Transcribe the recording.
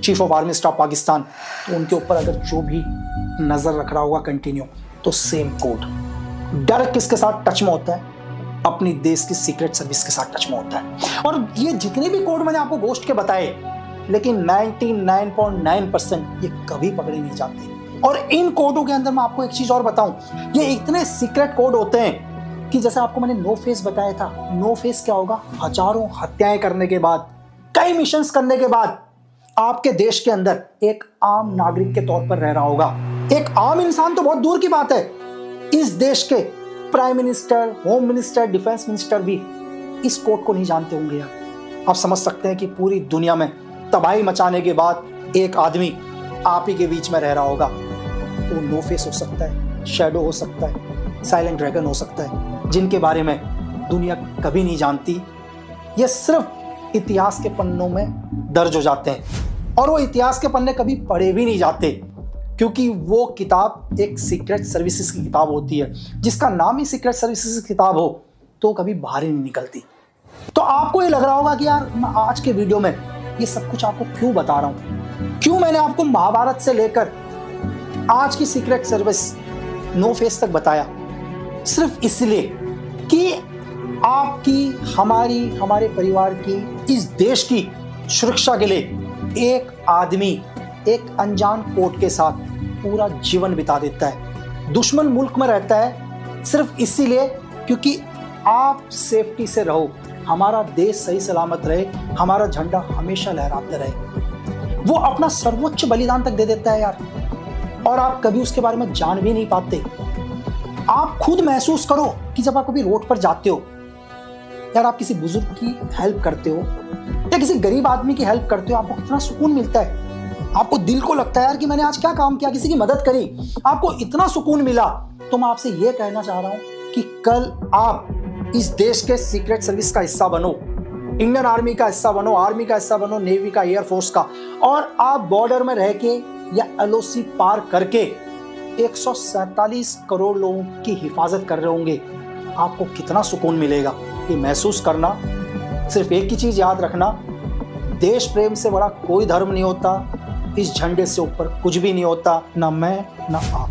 Chief of army staff Pakistan, तो उनके ऊपर अगर जो भी नजर रख रहा होगा कंटिन्यू, तो सेम कोड। डायरेक्ट किसके साथ टच में होता है? अपनी देश की सीक्रेट सर्विस के साथ टच में होता है। और ये जितने भी कोड मैंने आपको गोश्त के बताए, लेकिन 99.9% ये कभी पकड़े नहीं जाते। और इन कोडों के अंदर मैं आपको एक चीज और बताऊं, ये इतने सीक्रेट कोड होते हैं कि जैसे आपको मैंने नो फेस बताया था, नो फेस क्या होगा? हजारों हत्याएं करने के बाद, कई मिशंस करने के बाद आपके देश के अंदर एक आम नागरिक के तौर पर रह रहा होगा। एक आम इंसान तो बहुत दूर की बात है, इस देश के prime minister, home minister, defence minister भी इस कोड को नहीं जानते होंगे यार। आप समझ सकते हैं कि पूरी दुनिया में तबाही मचाने के बाद एक आदमी आप ही के बीच में रह रहा होगा। तो वो नो फेस हो सकता है, शैडो हो सकता है, साइलेंट ड्रैगन हो सकता है, जिनके बारे में दुनिया कभी नहीं जानती। ये सिर्फ इतिहास के पन्नों में दर्ज हो जाते हैं, और वो इतिहास के पन्ने कभी पढ़े भी नहीं जाते, क्योंकि वो किताब एक सीक्रेट सर्विसेज की किताब होती है। जिसका नाम ही सीक्रेट सर्विसेज की किताब हो तो कभी बाहर ही नहीं निकलती। तो आपको ये लग रहा होगा कि यार मैं आज के वीडियो में ये सब कुछ आपको क्यों बता रहा हूं, क्यों मैंने आपको महाभारत से लेकर आज की सीक्रेट सर्विस नो फेस तक बताया। सिर्फ इसलिए कि आपकी, हमारे परिवार की, इस देश की सुरक्षा के लिए एक आदमी एक अनजान कोड के साथ पूरा जीवन बिता देता है, दुश्मन मुल्क में रहता है, सिर्फ इसीलिए क्योंकि आप सेफ्टी से रहो, हमारा देश सही सलामत रहे, हमारा झंडा हमेशा लहराते रहे। वो अपना सर्वोच्च बलिदान तक दे देता है यार, और आप कभी उसके बारे में जान भी नहीं पाते। आप खुद महसूस करो कि जब आप कभी रोड पर जाते हो यार, आप किसी बुजुर्ग की हेल्प करते हो या किसी गरीब आदमी की हेल्प करते हो, आपको कितना सुकून मिलता है। आपको दिल को लगता है यार कि मैंने आज क्या काम किया, किसी की मदद करी, आपको इतना सुकून मिला। तो मैं आपसे ये कहना चाह रहा हूं कि कल आप इस देश के सीक्रेट सर्विस का हिस्सा बनो, इंडियन आर्मी का हिस्सा बनो, आर्मी का हिस्सा बनो, नेवी का, एयरफोर्स का, और आप बॉर्डर में रह के या एलओसी पार करके 147 करोड़ लोगों की हिफाजत कर रहे होंगे। आपको कितना सुकून मिलेगा ये महसूस करना। सिर्फ एक ही चीज याद रखना, देश प्रेम से बड़ा कोई धर्म नहीं होता, इस झंडे से ऊपर कुछ भी नहीं होता, ना मैं ना आप।